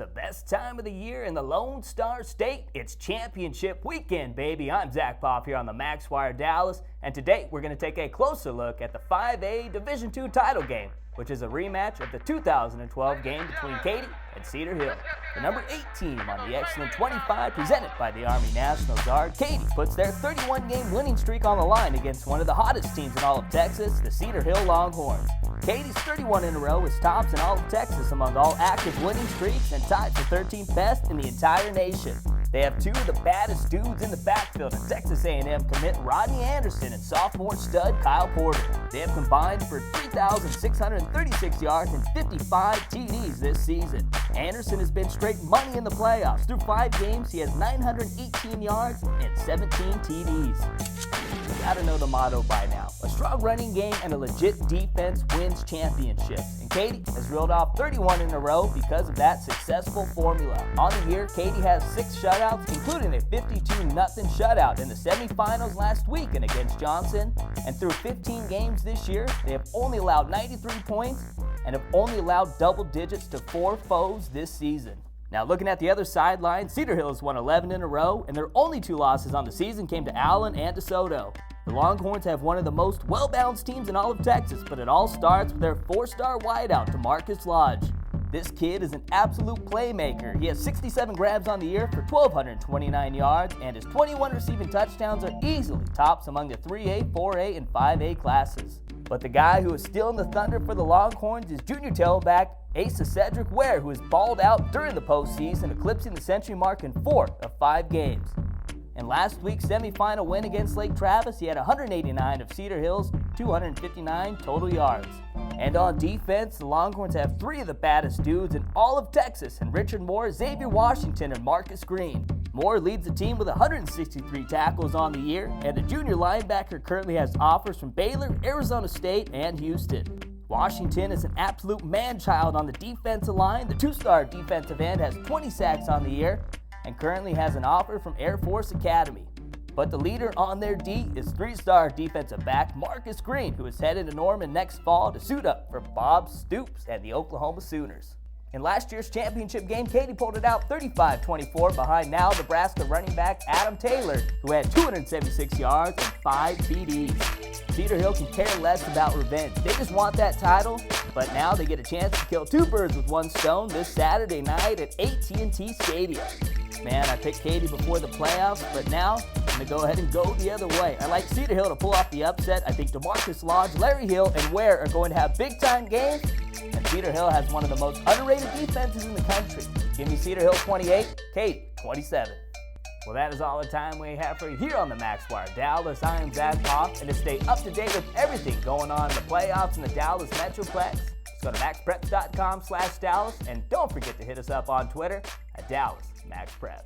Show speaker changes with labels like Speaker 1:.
Speaker 1: the best time of the year in the Lone Star State. It's championship weekend, baby. I'm Zack Poff here on the MaxWire Dallas, and today we're going to take a closer look at the 5A Division II title game, which is a rematch of the 2012 game between Katy and Cedar Hill. The number 8 team on the excellent 25 presented by the Army National Guard, Katy, puts their 31-game winning streak on the line against one of the hottest teams in all of Texas, the Cedar Hill Longhorns. Katy's 31 in a row is tops in all of Texas among all active winning streaks and tied for 13th best in the entire nation. They have two of the baddest dudes in the backfield in Texas A&M commit Rodney Anderson and sophomore stud Kyle Porter. They have combined for 3,636 yards and 55 TDs this season. Anderson has been straight money in the playoffs. Through 5 games, he has 918 yards and 17 TDs. You gotta know the motto by now. A strong running game and a legit defense wins championships. And Katy has reeled off 31 in a row because of that successful formula. On the year, Katy has 6 shutouts, including a 52-0 shutout in the semifinals last week and against Johnson. And through 15 games this year, they have only allowed 93 points and have only allowed double digits to 4 foes this season. Now looking at the other sideline, Cedar Hill has won 11 in a row, and their only 2 losses on the season came to Allen and DeSoto. The Longhorns have one of the most well-balanced teams in all of Texas, but it all starts with their 4-star wideout, DeMarcus Lodge. This kid is an absolute playmaker. He has 67 grabs on the year for 1,229 yards, and his 21 receiving touchdowns are easily tops among the 3A, 4A, and 5A classes. But the guy who is stealing the thunder for the Longhorns is junior tailback Asa Cedric Ware, who has balled out during the postseason, eclipsing the century mark in 4 of 5 games. In last week's semifinal win against Lake Travis, he had 189 of Cedar Hill's 259 total yards. And on defense, the Longhorns have 3 of the baddest dudes in all of Texas, and Richard Moore, Xavier Washington, and Marcus Green. Moore leads the team with 163 tackles on the year, and the junior linebacker currently has offers from Baylor, Arizona State, and Houston. Washington is an absolute man-child on the defensive line. The 2-star defensive end has 20 sacks on the year and currently has an offer from Air Force Academy. But the leader on their D is 3-star defensive back Marcus Green, who is headed to Norman next fall to suit up for Bob Stoops and the Oklahoma Sooners. In last year's championship game, Katy pulled it out 35-24 behind now Nebraska running back Adam Taylor, who had 276 yards and 5 TDs. Cedar Hill can care less about revenge. They just want that title, but now they get a chance to kill 2 birds with 1 stone this Saturday night at AT&T Stadium. Man, I picked Katy before the playoffs, but now I'm going to go ahead and go the other way. I like Cedar Hill to pull off the upset. I think DeMarcus Lodge, Larry Hill, and Ware are going to have big-time games, and Cedar Hill has one of the most underrated defenses in the country. Give me Cedar Hill 28, Katy 27. Well, that is all the time we have for you here on the MaxWire Dallas. I am Zack Poff, and to stay up to date with everything going on in the playoffs in the Dallas Metroplex, just go to MaxPreps.com/Dallas, and don't forget to hit us up on Twitter at Dallas MaxPreps.